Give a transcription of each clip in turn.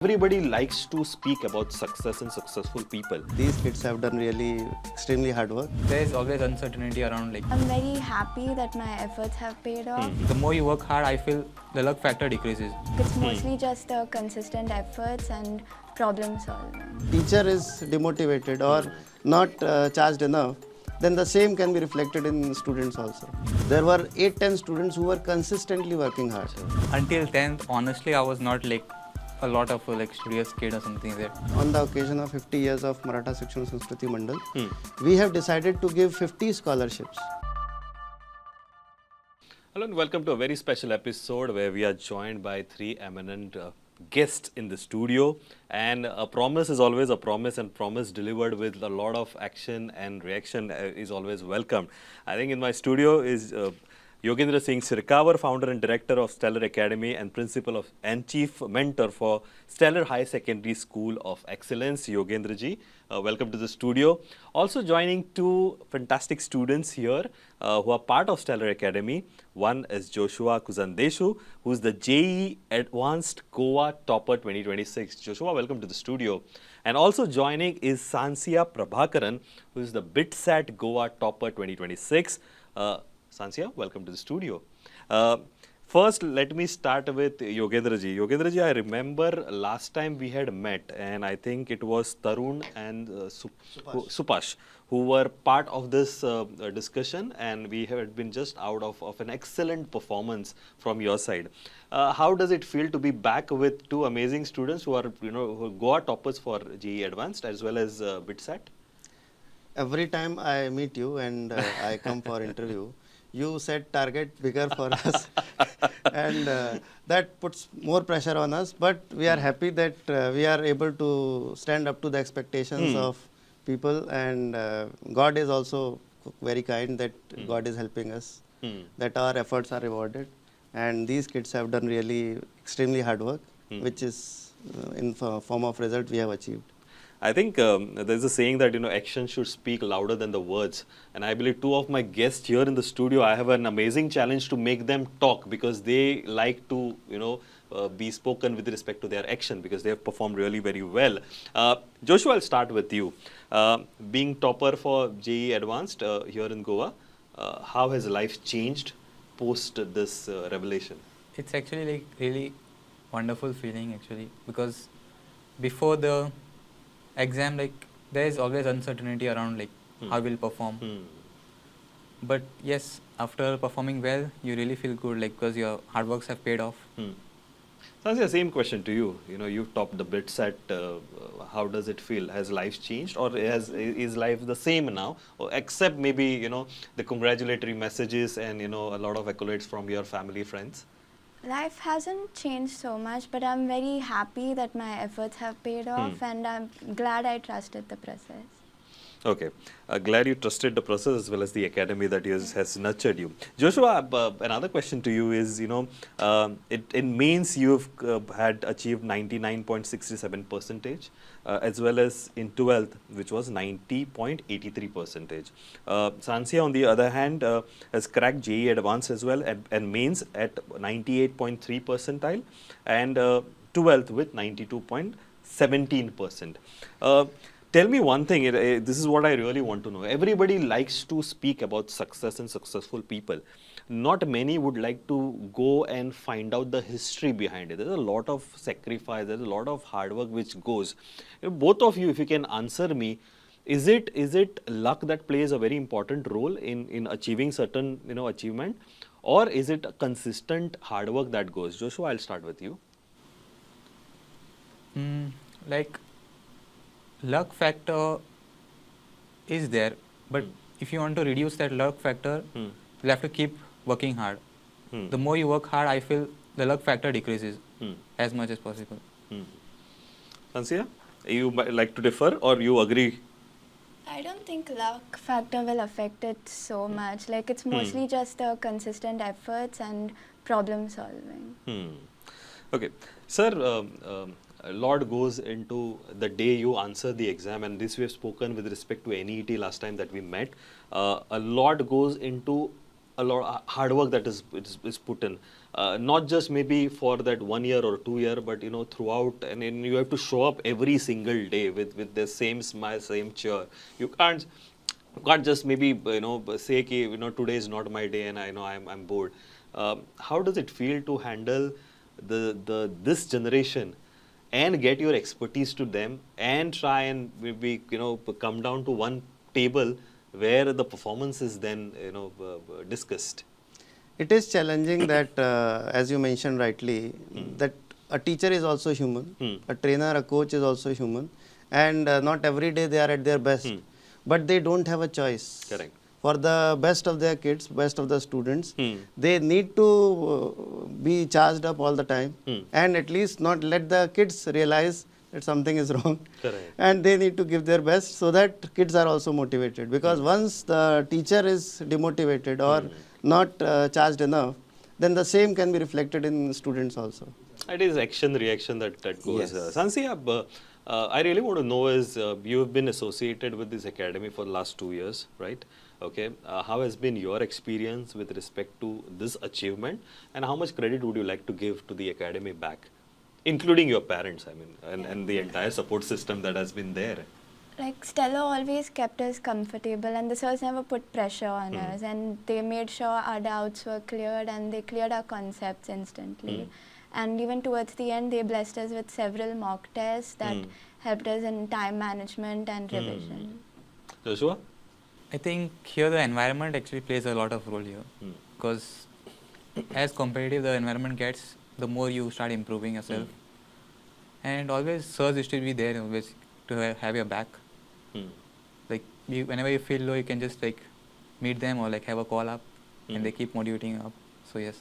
Everybody likes to speak about success and successful people. These kids have done really extremely hard work. There is always uncertainty around. I'm very happy that my efforts have paid off. The more you work hard, I feel the luck factor decreases. It's mostly just consistent efforts and problem solving. Teacher is demotivated or not charged enough, then the same can be reflected in students also. There were 8-10 students who were consistently working hard. Until 10th, honestly, I was not like a lot of studious kid or something there. On the occasion of 50 years of Maratha Shikshan Sanskriti Mandal, we have decided to give 50 scholarships. Hello and welcome to a very special episode where we are joined by three eminent guests in the studio, and a promise is always a promise, and promise delivered with a lot of action and reaction is always welcomed. I think in my studio is Yogendra Singh Sikarwar, founder and director of Stellar Academy and principal of and chief mentor for Stellar High Secondary School of Excellence. Yogendra ji, welcome to the studio. Also joining two fantastic students here who are part of Stellar Academy. One is Joshua Kuzhandhesu, who is the JEE Advanced Goa Topper 2026. Joshua, welcome to the studio. And also joining is Sancia Prabarakan, who is the BITSAT Goa Topper 2026. Sancia, welcome to the studio. First, let me start with Yogendra ji. Yogendra ji, I remember last time we had met, and I think it was Tarun and Supash who were part of this discussion, and we had been just out of an excellent performance from your side. How does it feel to be back with two amazing students who are, who are Goa toppers for JEE Advanced as well as BITSAT? Every time I meet you and I come for interview, you set target bigger for us and that puts more pressure on us, but we are happy that we are able to stand up to the expectations of people, and God is also very kind that God is helping us, that our efforts are rewarded, and these kids have done really extremely hard work, which is in form of result we have achieved. I think there's a saying that action should speak louder than the words, and I believe two of my guests here in the studio, I have an amazing challenge to make them talk, because they like to be spoken with respect to their action, because they have performed really very well. Joshua, I'll start with you. Being topper for JEE Advanced here in Goa, how has life changed post this revelation? It's actually like really wonderful feeling actually, because before the exam, like there is always uncertainty around like how we'll perform. But yes, after performing well, you really feel good, like because your hard works have paid off. Sancia, same question to you. You've topped the BITSAT. How does it feel? Has life changed, or is life the same now, or except maybe the congratulatory messages and a lot of accolades from your family, friends? Life hasn't changed so much, but I'm very happy that my efforts have paid off, and I'm glad I trusted the process. Okay, glad you trusted the process as well as the academy that has nurtured you. Joshua, another question to you is, in mains you've had achieved 99.67%, as well as in 12th, which was 90.83%. Sancia, on the other hand, has cracked JEE Advanced as well, and mains at 98.3 percentile, and 12th with 92.17%. Tell me one thing, this is what I really want to know. Everybody likes to speak about success and successful people. Not many would like to go and find out the history behind it. There's a lot of sacrifice, there's a lot of hard work which goes. Both of you, if you can answer me, is it luck that plays a very important role in achieving certain achievement, or is it a consistent hard work that goes? Joshua, I'll start with you. Like luck factor is there, but if you want to reduce that luck factor, you'll have to keep working hard. The more you work hard, I feel the luck factor decreases as much as possible. Sancia, you might like to differ, or you agree? I don't think luck factor will affect it so much. Like it's mostly just consistent efforts and problem solving. Okay, sir. A lot goes into the day you answer the exam, and this we have spoken with respect to NET last time that we met. A lot goes into a lot of hard work that is put in. Not just maybe for that 1 year or 2 year, but throughout, and then you have to show up every single day with the same smile, same cheer. You can't just maybe say ki, today is not my day and I know I'm bored. How does it feel to handle this generation and get your expertise to them and try and maybe come down to one table where the performance is then discussed? It is challenging that, as you mentioned rightly, that a teacher is also human, a trainer, a coach is also human, and not every day they are at their best, but they don't have a choice. Correct. For the best of their kids, best of the students, they need to be charged up all the time, and at least not let the kids realize that something is wrong. Correct. And they need to give their best so that kids are also motivated, because once the teacher is demotivated or not charged enough, then the same can be reflected in students also. It is action reaction that goes. Yes. Sancia, I really want to know is you have been associated with this academy for the last 2 years, right? Okay. How has been your experience with respect to this achievement, and how much credit would you like to give to the academy back, including your parents, I mean, and the entire support system that has been there? Like Stella always kept us comfortable, and the sirs never put pressure on us, and they made sure our doubts were cleared, and they cleared our concepts instantly. And even towards the end, they blessed us with several mock tests that helped us in time management and revision. Joshua? I think here the environment actually plays a lot of role here, because as competitive the environment gets, the more you start improving yourself. And always sirs used to be there always to have your back. Like whenever you feel low, you can just like meet them or like have a call up, and they keep motivating you up. So yes.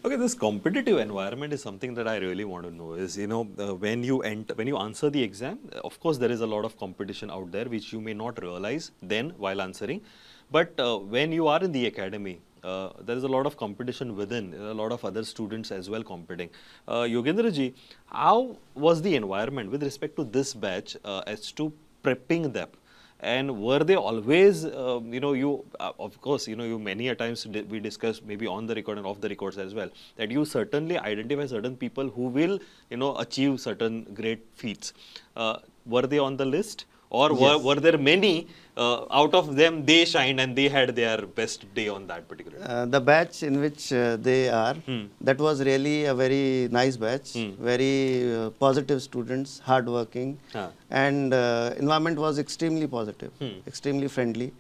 Okay, this competitive environment is something that I really want to know. Is when you answer the exam, of course there is a lot of competition out there which you may not realize then while answering, but when you are in the academy, there is a lot of competition within, a lot of other students as well competing. Yogendra ji, how was the environment with respect to this batch as to prepping them? And were they always, of course, you many a times we discussed maybe on the record and off the records as well, that you certainly identify certain people who will, achieve certain great feats. Were they on the list? Or were there many out of them they shined and they had their best day on that particular day? The batch in which they are, that was really a very nice batch, very positive students, hardworking, and environment was extremely positive, extremely friendly.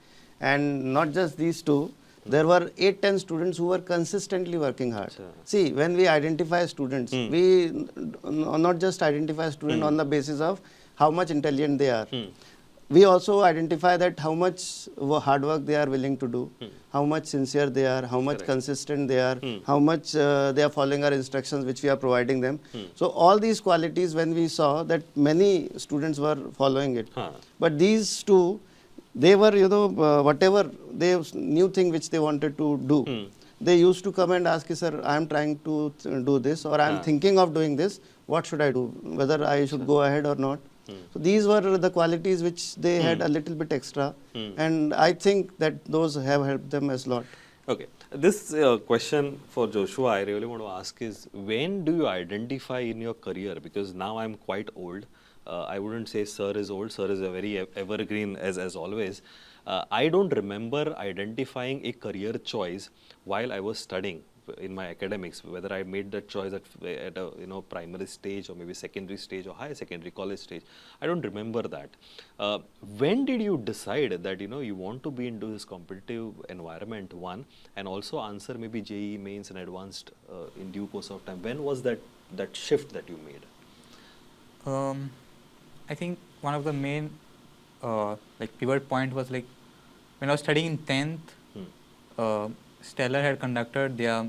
And not just these two, there were 8-10 students who were consistently working hard. See, when we identify students, we not just identify students on the basis of how much intelligent they are. We also identify that how much hard work they are willing to do, how much sincere they are, how much consistent they are, how much they are following our instructions which we are providing them. So all these qualities, when we saw that many students were following it, but these two, they were, whatever they new thing which they wanted to do, they used to come and ask, sir, I am trying to do this, or I am thinking of doing this, what should I do, whether I should go ahead or not. So these were the qualities which they had a little bit extra, and I think that those have helped them as lot. Okay, this question for Joshua I really want to ask is, when do you identify in your career, because now I'm quite old, I wouldn't say sir is old, sir is a very evergreen as always. I don't remember identifying a career choice while I was studying in my academics, whether I made that choice at a primary stage or maybe secondary stage or higher secondary college stage. I don't remember that. When did you decide that you want to be into this competitive environment, one, and also answer maybe JEE mains and advanced in due course of time? When was that shift that you made? I think one of the main pivot point was like when I was studying in 10th. Stellar had conducted their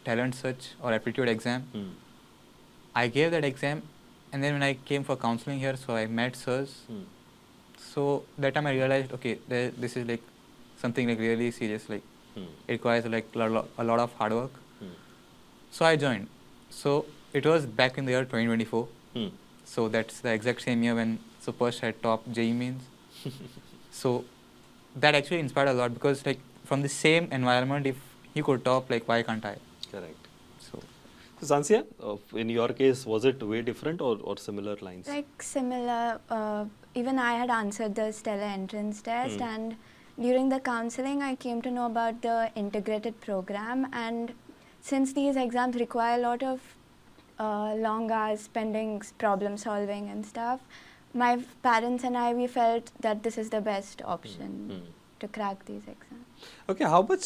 talent search or aptitude exam. I gave that exam, and then when I came for counseling here, so I met sirs. So that time I realized, okay, this is like something like really serious, like it requires like a lot of hard work. So I joined. So it was back in the year 2024. So that's the exact same year when Supersh had topped JEE mains. So that actually inspired a lot, because like from the same environment, if he could top, like why can't I? Correct. So So Sancia, in your case, was it way different or similar lines? Like similar, even I had answered the Stellar entrance test, and during the counseling I came to know about the integrated program, and since these exams require a lot of long hours spending problem solving and stuff, my parents and I, we felt that this is the best option to crack these exams. Okay, how much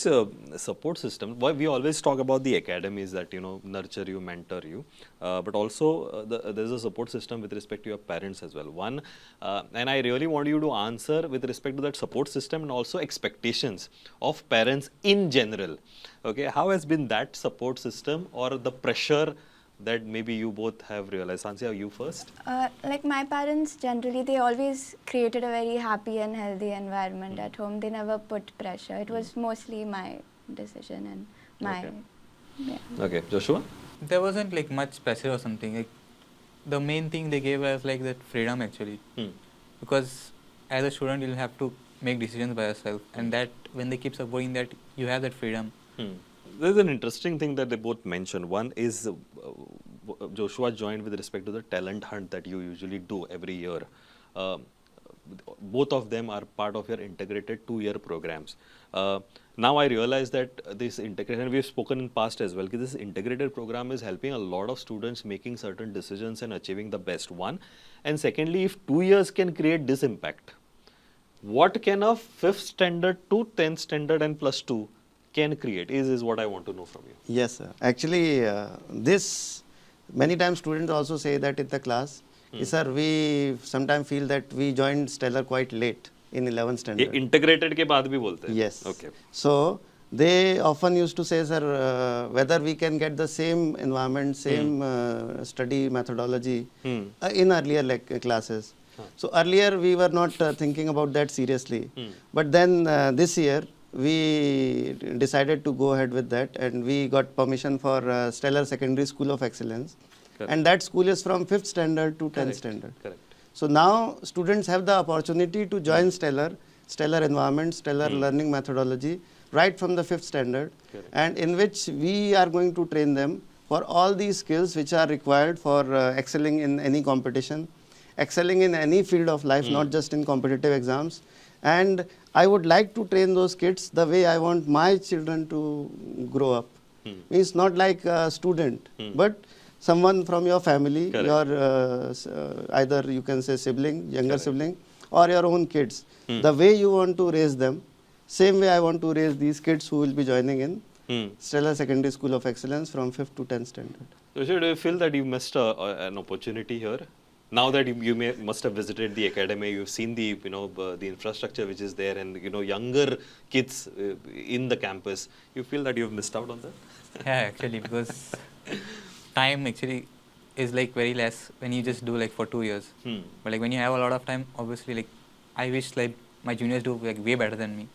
support system? Why we always talk about the academies that nurture you, mentor you, but also there's a support system with respect to your parents as well. One, and I really want you to answer with respect to that support system and also expectations of parents in general. Okay, how has been that support system or the pressure that maybe you both have realized? Sancia, you first. Like my parents generally, they always created a very happy and healthy environment at home. They never put pressure. It was mostly my decision and my, Okay. yeah. Okay, Joshua. there wasn't like much pressure or something. Like the main thing they gave us like that freedom actually, because as a student you'll have to make decisions by yourself, and that when they keep supporting that, you have that freedom. There's an interesting thing that they both mentioned. One is Joshua joined with respect to the talent hunt that you usually do every year. Both of them are part of your integrated 2-year programs. Now I realize that this integration, we've spoken in past as well, this integrated program is helping a lot of students making certain decisions and achieving the best one. And secondly, if 2 years can create this impact, what can a 5th standard to 10th standard and plus 2 can create is what I want to know from you. Yes, sir. Actually, this many times students also say that in the class, sir, we sometimes feel that we joined Stellar quite late in 11th ये standard. integrated के बाद भी बोलते हैं. Yes. Okay. So they often used to say, sir, whether we can get the same environment, same study methodology in earlier classes. So earlier we were not thinking about that seriously, but then this year we decided to go ahead with that, and we got permission for Stellar Secondary School of Excellence, Correct. and that school is from 5th standard to 10th Correct. standard. Correct. So now students have the opportunity to join Stellar environment, Stellar learning methodology right from the 5th standard, Correct. and in which we are going to train them for all these skills which are required for excelling in any competition, excelling in any field of life, not just in competitive exams. And I would like to train those kids the way I want my children to grow up. Means not like a student, but someone from your family, Correct. your either you can say sibling, younger sibling, or your own kids. The way you want to raise them, same way I want to raise these kids who will be joining in Stellar Secondary School of Excellence from 5th to 10th standard. So do you feel that you missed an opportunity here? Now that you must have visited the academy, you've seen the the infrastructure which is there, and younger kids in the campus. You feel that you've missed out on that? Yeah, actually, because time actually is like very less when you just do like for 2 years. But like when you have a lot of time, obviously like I wish like my juniors do like way better than me.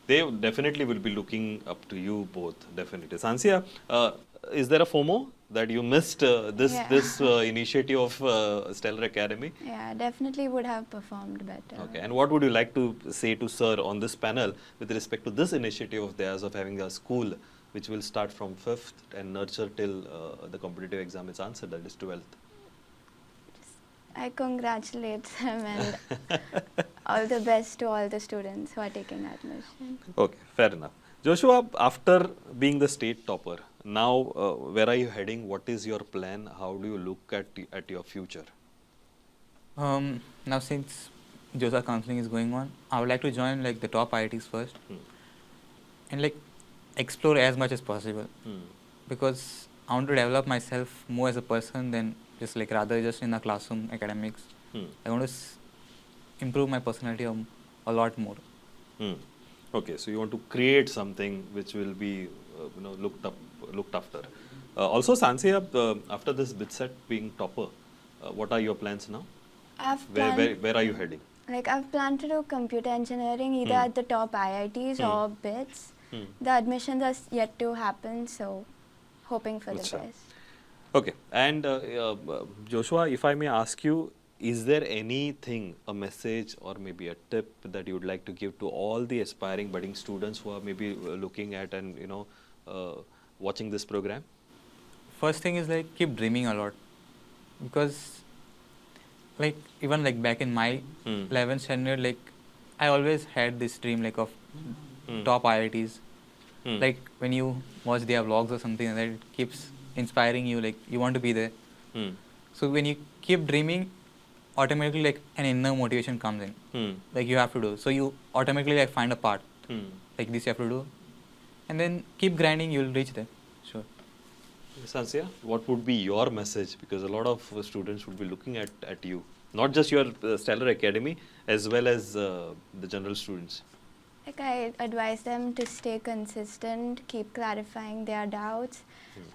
They definitely will be looking up to you both, definitely. Sancia, is there a FOMO that you missed this initiative of Stellar Academy? Yeah, definitely would have performed better. Okay, and what would you like to say to sir on this panel with respect to this initiative of theirs of having a school which will start from 5th and nurture till the competitive exam is answered, that is 12th? I congratulate them and all the best to all the students who are taking admission. Okay, fair enough. Joshua, after being the state topper, now where are you heading? What is your plan? How do you look at your future? Now since JOSA counseling is going on, I would like to join like the top IITs first and like explore as much as possible, because I want to develop myself more as a person than just like rather just in the classroom academics. I want to improve my personality a lot more. Okay, so you want to create something which will be looked after. Also, Sancia, after this BITSAT being topper, what are your plans now? Where are you heading? Like I've planned to do computer engineering either at the top IITs or BITS. The admissions are yet to happen, so hoping for the Achha. best. Okay, and Joshua, if I may ask you, is there anything, a message or maybe a tip that you would like to give to all the aspiring budding students who are maybe looking at and watching this program? First thing is like keep dreaming a lot, because like even like back in my 11th standard, like I always had this dream like of top IITs. Like when you watch their vlogs or something like that, it keeps inspiring you, like you want to be there. So when you keep dreaming, automatically like an inner motivation comes in. Like you have to do. So you automatically like find a path. Like this you have to do. And then keep grinding, you'll reach there. Sure. Sancia, what would be your message? Because a lot of students would be looking at you, not just your Stellar Academy, as well as the general students. Like I advise them to stay consistent, keep clarifying their doubts,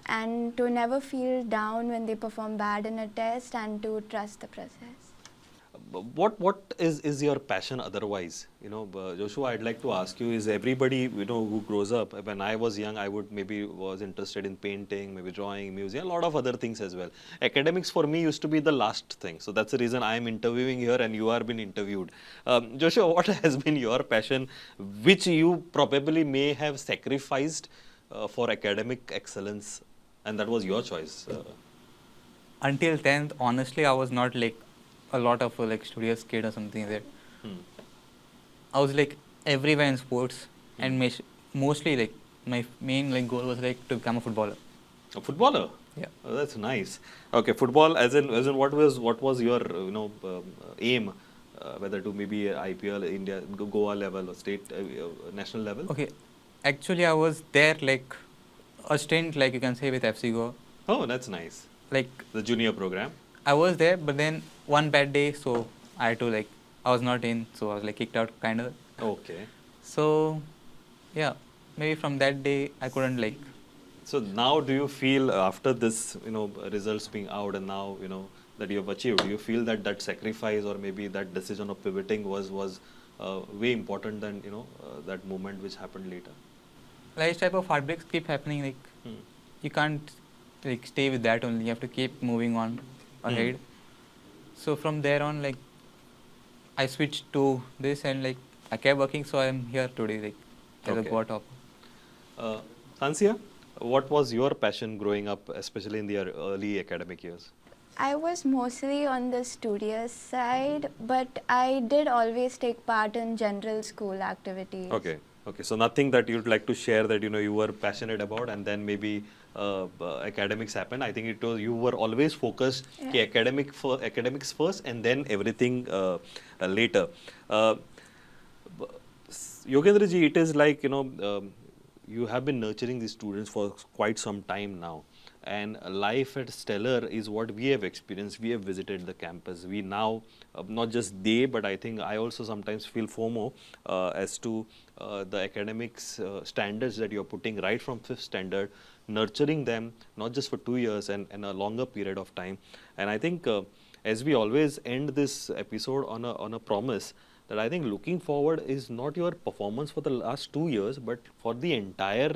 and to never feel down when they perform bad in a test, and to trust the process. What is your passion otherwise? Joshua, I'd like to ask you, is everybody, who grows up, when I was young, I would maybe was interested in painting, maybe drawing, music, a lot of other things as well. Academics for me used to be the last thing. So that's the reason I'm interviewing here and you are being interviewed. Joshua, what has been your passion, which you probably may have sacrificed for academic excellence, and that was your choice? Until 10th, honestly, I was not like a lot of like studious kid or something like that. I was like everywhere in sports, and mostly like my main like goal was like to become a footballer. A footballer? Yeah. Oh, that's nice. Okay, football as in what was your aim, whether to maybe IPL, India, Goa level or state, national level? Okay, actually I was there like a stint, like you can say, with FC Goa. Oh, that's nice. Like the junior program. I was there, but then one bad day, so I had to like, I was not in, so I was like kicked out kind of. Okay. So yeah, maybe from that day I couldn't like. So now do you feel after this, results being out and now, that you have achieved, do you feel that that sacrifice or maybe that decision of pivoting was way important than, that moment which happened later? Like type of heartbreaks keep happening, like you can't like stay with that only, you have to keep moving on ahead. So from there on, like I switched to this and like I kept working, so I am here today, like as a Goa Topper. Sancia, what was your passion growing up, especially in the early academic years? I was mostly on the studious side, but I did always take part in general school activities. Okay. So nothing that you'd like to share that you were passionate about, and then maybe academics happened. I think it was you were always focused academics first, and then everything later. Yogendra ji, it is like you have been nurturing these students for quite some time now. And life at Stellar is what we have experienced. We have visited the campus. We now, not just they, but I think I also sometimes feel FOMO as to the academics standards that you're putting right from 5th standard, nurturing them not just for 2 years and a longer period of time. And I think as we always end this episode on a promise, that I think looking forward is not your performance for the last 2 years, but for the entire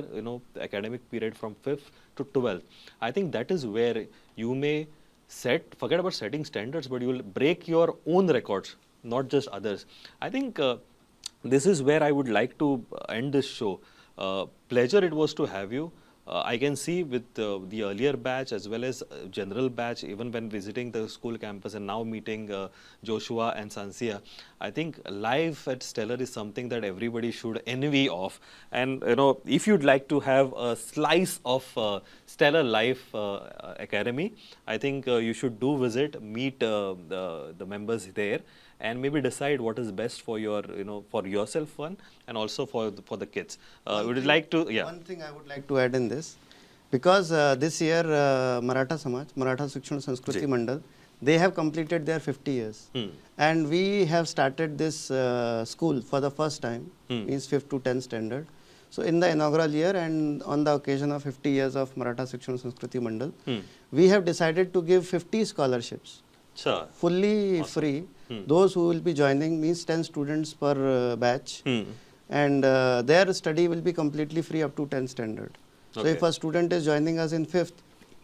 academic period from 5th to 12th. I think that is where you may forget about setting standards, but you will break your own records, not just others. I think this is where I would like to end this show. Pleasure it was to have you. I can see with the earlier batch as well as general batch, even when visiting the school campus and now meeting Joshua and Sancia, I think life at Stellar is something that everybody should envy of. And if you'd like to have a slice of Stellar Life Academy, I think you should do visit, meet the members there, and maybe decide what is best for your, for yourself one, and also for the kids. Would you like to? Yeah. One thing I would like to add in this, because this year Maratha Samaj, Maratha Shikshan Sanskriti Mandal, they have completed their 50 years, and we have started this school for the first time, means 5th to 10th standard. So in the inaugural year and on the occasion of 50 years of Maratha Shikshan Sanskriti Mandal, we have decided to give 50 scholarships. Sure. Fully free. Those who will be joining means 10 students per batch, and their study will be completely free up to 10th standard. So if a student is joining us in 5th,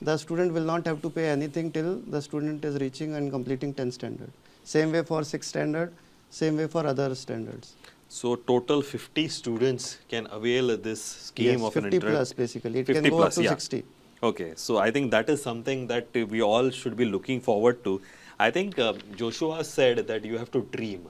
the student will not have to pay anything till the student is reaching and completing 10th standard. Same way for 6th standard, same way for other standards. So total 50 students can avail this scheme Yes, of an 50 plus basically. It 50 can go plus, up to yeah. 60. Okay, so I think that is something that we all should be looking forward to. I think Joshua said that you have to dream.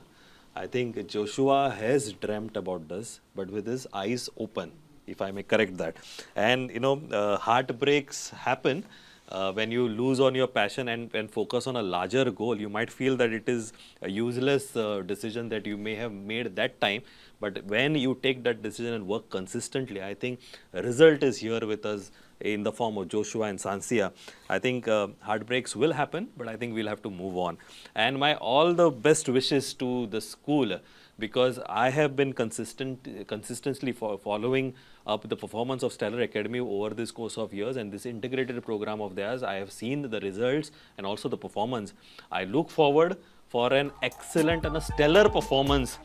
I think Joshua has dreamt about this, but with his eyes open, if I may correct that. And heartbreaks happen when you lose on your passion and focus on a larger goal. You might feel that it is a useless decision that you may have made that time. But when you take that decision and work consistently, I think a result is here with us in the form of Joshua and Sancia. I think heartbreaks will happen, but I think we'll have to move on. And my all the best wishes to the school, because I have been consistently following up the performance of Stellar Academy over this course of years, and this integrated program of theirs, I have seen the results and also the performance. I look forward for an excellent and a stellar performance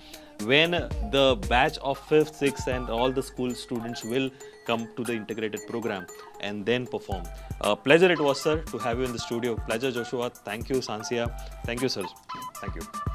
when the batch of 5th, 6th and all the school students will come to the integrated program and then perform. Pleasure it was, sir, to have you in the studio. Pleasure, Joshua. Thank you, Sancia. Thank you, sir. Thank you.